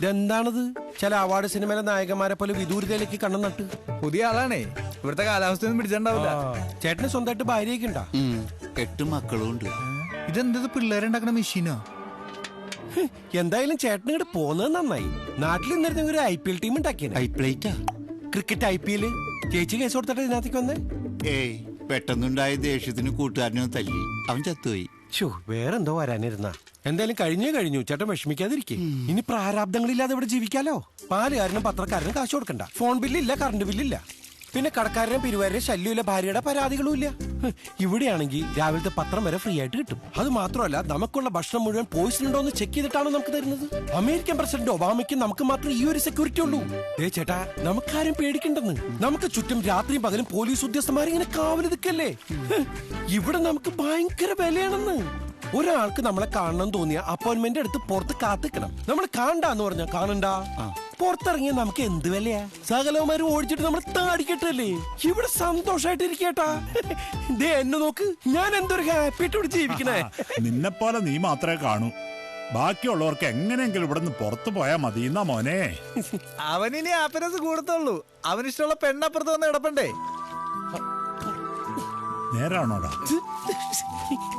ഇതെന്താണത്? ചില അവാർഡ് സിനിമയിലെ നായകന്മാരെ പോലെ വിദൂരതയിലേക്ക് കണ്ണു നട്ട്. പുതിയ ആളാണേ, ഇവിടുത്തെ കാലാവസ്ഥയൊന്നും പിടിച്ചിട്ടുണ്ടാവില്ല. ചേട്ടന് സ്വന്തമായിട്ട് ഭാര്യയൊക്കെ ഉണ്ടാ? 8 മക്കളും ഉണ്ട്. ഇതെന്തത് പിള്ളേരുണ്ടാക്കണ മെഷീനോ? എന്തായാലും ചേട്ടന് ഇങ്ങോട്ട് പോകുന്നത് നന്നായി. നാട്ടിൽ നിന്നിരുന്ന ഒരു IPL ടീം ഉണ്ടാക്കിയത്. Cricket IPL. ചേച്ചി കേസ് കൊടുത്തിട്ട് ഇതിനകത്തേക്ക് വന്നേ? ഏയ്, പെട്ടെന്നുണ്ടായ ദേഷ്യത്തിന് കൂട്ടുകാരനെ തല്ലി, അവൻ ചത്തുപോയി. വേറെന്തോ വരാനിരുന്ന. എന്തായാലും കഴിഞ്ഞു. ചേട്ടൻ വിഷമിക്കാതിരിക്കേ. ഇനി പ്രാരാബ്ദങ്ങളില്ലാതെ ഇവിടെ ജീവിക്കാലോ. പാലുകാരനും പത്രക്കാരനും കാശ് കൊടുക്കണ്ട. ഫോൺ ബില്ലില്ല, കറണ്ട് ബില്ലില്ല. പിന്നെ കടക്കാരനും പിരിവാരുടെ ശല്യമില്ല, ഭാര്യയുടെ പരാതികളും ഇല്ല. ഇവിടെയാണെങ്കിൽ രാവിലത്തെ പത്രം വരെ ഫ്രീ ആയിട്ട് കിട്ടും. അത് മാത്രമല്ല, നമുക്കുള്ള ഭക്ഷണം മുഴുവൻ പോയിസൺ ഉണ്ടോ എന്ന് ചെക്ക് ചെയ്തിട്ടാണ് നമുക്ക് തരുന്നത്. അമേരിക്കൻ പ്രസിഡന്റ് ഒബാമയ്ക്ക് നമുക്ക് മാത്രം ഈ ഒരു സെക്യൂരിറ്റി ഉള്ളൂ. ചേട്ടാ, നമുക്കാരും പേടിക്കണ്ടെന്ന്. നമുക്ക് ചുറ്റും രാത്രിയും പകലും പോലീസ് ഉദ്യോഗസ്ഥന്മാരിങ്ങനെ കാവല് നിൽക്കല്ലേ. ഇവിടെ നമുക്ക് ഭയങ്കര വിലയാണെന്ന്. ഒരാൾക്ക് നമ്മളെ കാണണം തോന്നിയ അപ്പോയിന്റ്മെന്റ് എടുത്ത് പുറത്ത് കാത്തിക്കണം. നമ്മൾ കാണണ്ടെന്ന് പറഞ്ഞാ കാണണ്ട. പുറത്തിറങ്ങിയ നമുക്ക് എന്ത് വിലയാ? സകലവന്മാരും ഓടിച്ചിട്ട് നമ്മൾ താടിക്കട്ടല്ലേ. ഇവിടെ സന്തോഷായിട്ടിരിക്കട്ടാ. ദേ എന്നെ നോക്ക്, ഞാൻ എന്തൊരു ഹാപ്പി ആയിട്ട് ജീവിക്കണേ. നിന്നെപ്പോലെ നീ മാത്രമേ കാണൂ. ബാക്കിയുള്ളവർക്ക് എങ്ങനെയെങ്കിലും ഇവിടെ നിന്ന് പുറത്തു പോയാ മതി. എന്നാ മോനെ, അവനിനി ഹാപ്പിനെസ് കൂടത്തുള്ളൂ. അവനിഷ്ടമുള്ള പെണ്ണപ്പുറത്ത് വന്ന് കിടപ്പണ്ടേ? നേരാണോടാ?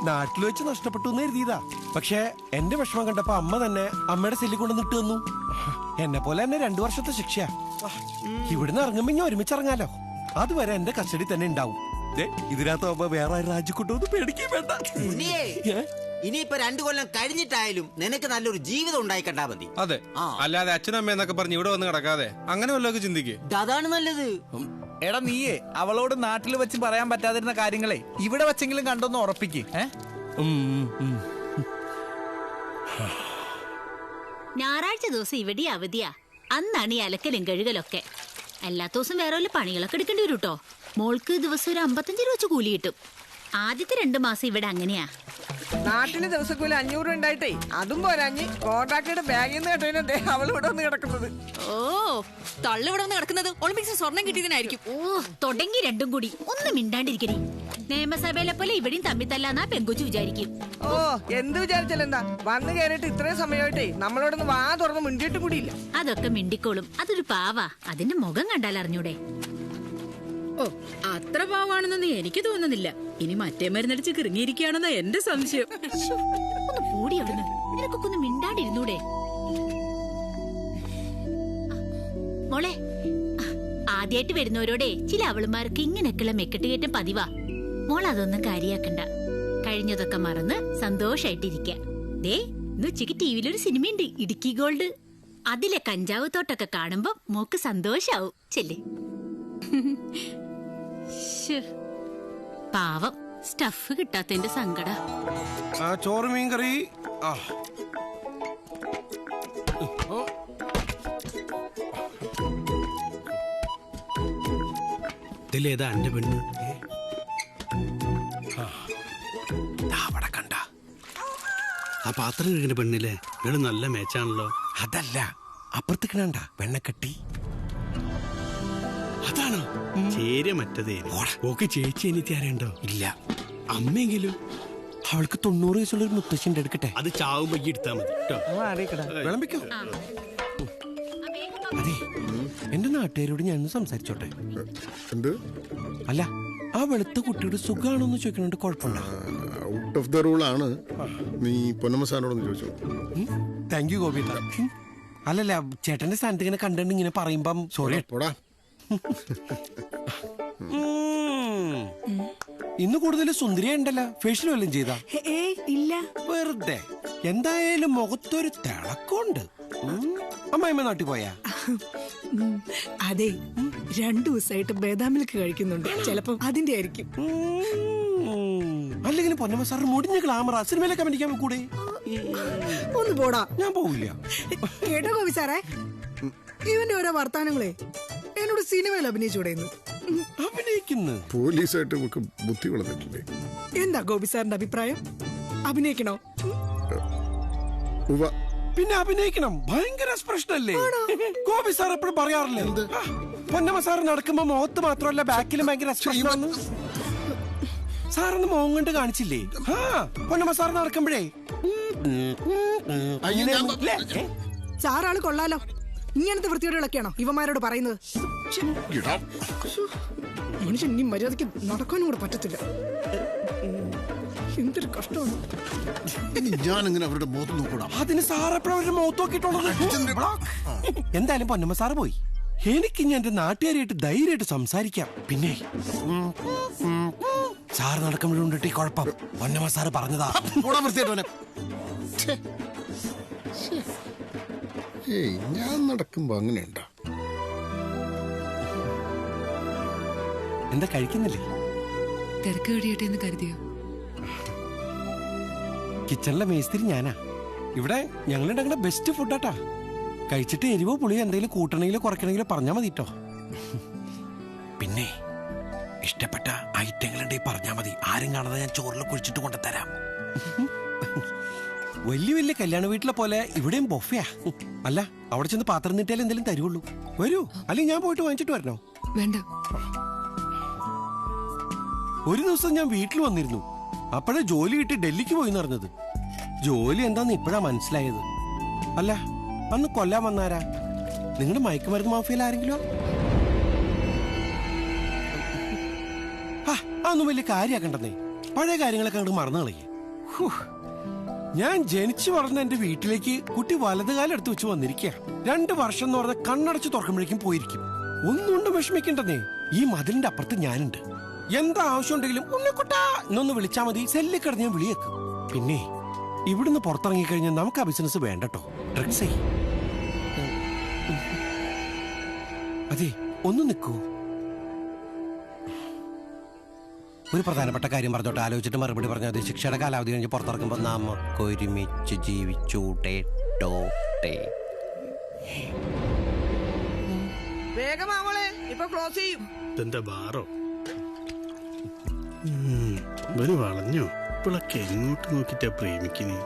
നാട്ടിൽ വെച്ച് നഷ്ടപ്പെട്ടു എന്ന് എഴുതിയതാ. പക്ഷെ എന്റെ വിഷമം കണ്ടപ്പോ അമ്മ തന്നെ അമ്മയുടെ സെല്ലിൽ കൊണ്ട് നിട്ട് തന്നു. എന്നെ പോലെ തന്നെ 2 വർഷത്തെ ശിക്ഷ. ഇവിടുന്ന് ഇറങ്ങുമ്പോ ഇനി ഒരുമിച്ച് ഇറങ്ങാലോ. അതുവരെ എന്റെ കസ്റ്റഡി തന്നെ ഉണ്ടാവും. ഇതിനകത്ത് വേറെ രാജ്യക്കൊണ്ടൊന്നും പേടിക്കാൻ വേണ്ട. ഇനിയിപ്പോ 2 കൊല്ലം കഴിഞ്ഞിട്ടായാലും നിനക്ക് നല്ലൊരു ജീവിതം ഉണ്ടായി കണ്ടാ മതി. അതെ, അല്ലാതെ അച്ഛനമ്മ എന്നൊക്കെ പറഞ്ഞ് ഇവിടെ വന്ന് കിടക്കാതെ അങ്ങനെ വല്ലതൊക്കെ ചിന്തിക്കേ. അതാണ് നല്ലത്. എടാ, നീയേ അവളോട് നാട്ടിൽ വെച്ച് പറയാൻ പറ്റാതിരുന്ന കാര്യങ്ങളെ ഇവിടെ വെച്ചെങ്കിലും കണ്ടൊന്ന് ഉറപ്പിക്ക്. ഞായറാഴ്ച ദിവസം ഇവിടെ അവധിയാ. അന്നാണ് ഈ അലക്കലും കഴുകലൊക്കെ. എല്ലാത്ത ദിവസം വേറെ വല്ല പണികളൊക്കെ എടുക്കേണ്ടി വരും കേട്ടോ. മോൾക്ക് ദിവസം ഒരു 55 രൂപ വെച്ച് കൂലി കിട്ടും. ആദ്യത്തെ 2 മാസം ഇവിടെ അങ്ങനെയാ. നാട്ടില് ദിവസക്കൂലി 500 ഉണ്ടായിട്ടേ അതും പോരാഞ്ഞ് കോൺട്രാക്ടറുടെ ബാഗിൽ നിന്ന് കേട്ടോ അവൾ ഇവിടെ വന്ന് കിടക്കുന്നത്. ഓ, തള്ളു ഇവിടെ വന്ന് കിടക്കുന്നത് ഒളിമ്പിക്സ് സ്വർണം കിട്ടിയതിനായിരിക്കും. ഓ, തുടങ്ങി രണ്ടും കൂടി. ഒന്നും മിണ്ടാണ്ടിരിക്കണേ. നിയമസഭയിലെ പോലെ ഇവിടെയും തമ്മിത്തല്ലാന്നാ പെങ്കുച്ചു വിചാരിക്കും. ഓ, എന്ത് വിചാരിച്ചാലെന്താ? വന്ന് കയറിയിട്ട് ഇത്രയും സമയമായിട്ടേ നമ്മളോടൊന്ന് വാ തുറന്ന് മിണ്ടിയിട്ട് കൂടിയില്ല. അതൊക്കെ മിണ്ടിക്കോളും. അതൊരു പാവാ. അതിന്റെ മുഖം കണ്ടാൽ അറിഞ്ഞൂടെ? ഓ, അത്ര പാവാണെന്നൊന്നും എനിക്ക് തോന്നുന്നില്ല. ഇനി മറ്റേ മരുന്നടിച്ച് കിറങ്ങിയിരിക്കുകയാണെന്നാ എന്റെ സംശയം. ഒന്ന് പൂടി അവിടുന്ന്. നിനക്കൊക്കെ ഒന്ന് മിണ്ടാണ്ടിരുന്നൂടെ? മോളെ, ആദ്യമായിട്ട് വരുന്നവരോടെ ചില അവളുമാർക്ക് ഇങ്ങനെയൊക്കെയുള്ള മെക്കെട്ട് കയറ്റം പതിവാ. മോൾ അതൊന്നും കാര്യാക്കണ്ട. കഴിഞ്ഞതൊക്കെ മറന്ന് സന്തോഷായിട്ടിരിക്ക. ദേ, ഇന്ന് ഉച്ചയ്ക്ക് ടിവിയിലൊരു സിനിമയുണ്ട്, ഇടുക്കി ഗോൾഡ്. അതിലെ കഞ്ചാവ് തോട്ടൊക്കെ കാണുമ്പോ മോക്ക് സന്തോഷാവും. ചെല്ലേ. പാവം, സ്റ്റഫ് കിട്ടാത്തതിന്റെ സങ്കട. ചോറ് മീൻ കറി. ഇതിലേതാ എന്റെ പെണ്ണ്? അവിടെ കണ്ട ആ പാത്രം കഴിക്കുന്ന പെണ്ണില്ലേ? ഇവള് നല്ല മേച്ചാണല്ലോ. അതല്ല, അപ്പുറത്ത് കണ്ട വെണ്ണക്കട്ടി. അതാണോ? ചേരിയ മറ്റതേ. ഓക്കെ, ചേച്ചി എനിക്ക് അറിയണ്ടോ? ഇല്ല. അമ്മെങ്കിലും അവൾക്ക് 90 വയസ്സുള്ള ഒരു മുത്തശ്ശിന്റെ എടുക്കട്ടെ. അത് ചാവുമ്പോ എടുത്താ മതി കേട്ടോ. വിളമ്പിക്കോ. അതെ, എന്റെ നാട്ടുകാരോട് ഞാൻ സംസാരിച്ചോട്ടെ? അല്ല, ആ വെളുത്ത കുട്ടിയുടെ സുഖാണോന്ന് ചോദിക്കണോണ്ട് കുഴപ്പമുണ്ടോ? ഔട്ട് ഓഫ് ദ റൂൾ ആണ്. നീ പൊന്നമ്മ സാറിനോടൊന്ന് ചോദിച്ചോ. Thank you Gopi. അല്ലല്ല, ചേട്ടന്റെ സ്ഥാനത്ത് ഇങ്ങനെ കണ്ടിട്ട് ഇങ്ങനെ പറയുമ്പം സോറി. ഇന്ന് കൂടുതൽ സുന്ദരിയ ഉണ്ടല്ലോ. ഫേഷ്യൽ വല്ലതും ചെയ്താ? ഇല്ല, വെറുതെ. എന്തായാലും മുഖത്തൊരു തിളക്കമുണ്ട്. അമ്മായിമ്മ നാട്ടിൽ പോയാ? അതെ, 2 ദിവസമായിട്ട് ബദാം മിൽക്ക് കഴിക്കുന്നുണ്ട്. ചിലപ്പോ അതിന്റെ ആയിരിക്കും. അല്ലെങ്കിൽ പൊന്നമ്മ സാർ മുടിഞ്ഞ ഗ്ലാമറ സിനിമയിലൊക്കെ അഭിനയിക്കാൻ കൂടെ? ഒന്ന് പോടാ. ഞാൻ പോവില്ല. കേട്ടോ ഗോപി സാറേ, ഇവന്റെ ഓരോ വർത്താനങ്ങളെ എന്നോട് സിനിമയിൽ അഭിനയിച്ചൂടെന്ന്. അഭിനയിക്കുന്നു. പോലീസായിട്ട് നമുക്ക് ബുദ്ധി വളർന്നിട്ടില്ലേ? എന്താ ഗോപി സാറിന്റെ അഭിപ്രായം? അഭിനയിക്കണോ? പിന്നെ അഭിനയിക്കണം. ഭയങ്കര എക്സ്പ്രഷൻ അല്ലേ ഗോപി സാർ എപ്പോഴും പറയാറില്ലേ? പൊന്നമ്മ സാർ നടക്കുമ്പോ മുഖത്ത് മാത്രമല്ല ബാക്കിലും ഭയങ്കര എക്സ്പ്രഷൻ. സാറൊന്ന് മോഹം കൊണ്ട് കാണിച്ചില്ലേ? പൊന്നമ്മ സാർ നടക്കുമ്പോഴേ സാറാള് കൊള്ളാലോ. ഇങ്ങനത്തെ വൃത്തിയോടുകളൊക്കെയാണോ ഇവന്മാരോട് പറയുന്നത്? മനുഷ്യൻ ഇനി മര്യാദയ്ക്ക് നടക്കാനും കൂടെ പറ്റത്തില്ല. എന്തൊരു കഷ്ടമാണ്. ഞാൻ ഇങ്ങനെ അവരുടെ മുഖത്ത് നോക്കൂടാ. അതിന് സാറെപ്പോഴും അവരുടെ മുഖത്ത് നോക്കിയിട്ടുള്ളത്. എന്തായാലും പൊന്നമ്മ സാറ് പോയി. എനിക്ക് ഇനി എന്റെ നാട്ടുകാരായിട്ട് ധൈര്യമായിട്ട് സംസാരിക്കാം. പിന്നെ സാറ് നടക്കുമ്പോഴുണ്ടിട്ട് ഈ കുഴപ്പം പൊന്നമ്മ സാറ് പറഞ്ഞതാ. ഏയ് ഞാൻ നടക്കുമ്പോ അങ്ങനെയുണ്ടോ? എന്താ കഴിക്കുന്നില്ലേ? തിരക്ക് കഴിയട്ടെ എന്ന് കരുതിയോ? കിച്ചണിലെ മേസ്തിരി ഞാനാ. ഇവിടെ ഞങ്ങളുണ്ടാക്കുന്ന ബെസ്റ്റ് ഫുഡാട്ടാ. കഴിച്ചിട്ട് എരിവോ പുളിയോ എന്തെങ്കിലും കൂട്ടണമെങ്കിലോ കുറയ്ക്കണമെങ്കിലോ പറഞ്ഞാൽ മതി കേട്ടോ. പിന്നെ ഇഷ്ടപ്പെട്ട ഐറ്റങ്ങളുണ്ടെങ്കിൽ പറഞ്ഞാൽ മതി. ആരും കാണാതെ ഞാൻ ചോറിൽ കുഴിച്ചിട്ട് കൊണ്ടുതരാം. വലിയ വലിയ കല്യാണ വീട്ടിലെ പോലെ ഇവിടെയും ബൊഫയാ. അല്ല, അവിടെ ചെന്ന് പാത്രം നീട്ടിയാൽ എന്തെങ്കിലും തരുള്ളൂ. വരൂ, അല്ലെങ്കിൽ ഞാൻ പോയിട്ട് വാങ്ങിച്ചിട്ട് വരണോ? വേണ്ട. ഒരു ദിവസം ഞാൻ വീട്ടിൽ വന്നിരുന്നു. അപ്പോഴേ ജോലി കിട്ടി ഡൽഹിക്ക് പോയി പറഞ്ഞത്. ജോലി എന്താന്ന് ഇപ്പോഴാ മനസ്സിലായത്. അല്ല, അന്ന് കൊല്ലാൻ വന്നാരാ? നിങ്ങളുടെ മയക്കുമരുന്ന് മാഫിയയിൽ ആരെങ്കിലും? അതൊന്നും വലിയ കാര്യാക്കണ്ടെന്നേ. പഴയ കാര്യങ്ങളൊക്കെ അങ്ങോട്ട് മറന്നു കളയേ. ഞാൻ ജനിച്ചു വളർന്ന എന്റെ വീട്ടിലേക്ക് കുട്ടി വലതുകാലം എടുത്ത് വെച്ച് വന്നിരിക്കുക. 2 വർഷം എന്ന് പറഞ്ഞ കണ്ണടച്ച് തുറക്കുമ്പോഴേക്കും പോയിരിക്കും. ഒന്നുകൊണ്ടും വിഷമിക്കണ്ടെന്നേ. ഈ മതിലിന്റെ അപ്പുറത്ത് ഞാനുണ്ട്. എന്താ ആവശ്യം ഉണ്ടെങ്കിലും ഉണ്ണിക്കുട്ടാ എന്നൊന്ന് വിളിച്ചാൽ മതി. സെല്ലിൽ കിടന്ന് ഞാൻ വിളിയേക്കും. പിന്നെ ഇവിടുന്ന് പുറത്തിറങ്ങിക്കഴിഞ്ഞാൽ നമുക്ക് ആ ബിസിനസ് വേണ്ടട്ടോ. ഡ്രഗ്സേ. അതെ, ഒന്ന് നിൽക്കൂ. ഒരു പ്രധാനപ്പെട്ട കാര്യം പറഞ്ഞോട്ടെ. ആലോചിച്ചിട്ട് മറുപടി പറഞ്ഞാൽ മതി. ശിക്ഷയുടെ കാലാവധി കഴിഞ്ഞ് പുറത്തിറക്കുമ്പോൾ നമുക്ക് ഒരുമിച്ച് ജീവിച്ചൂട്ടെ. വേഗമാവളെ, ഇപ്പൊ ക്ലോസ് ചെയ്യും. ഇതെന്താ ബാറോ? ഇവര് വളഞ്ഞോ? ഇപ്പോഴൊക്കെ എങ്ങോട്ട് നോക്കിട്ടാ പ്രേമിക്കുന്നേ?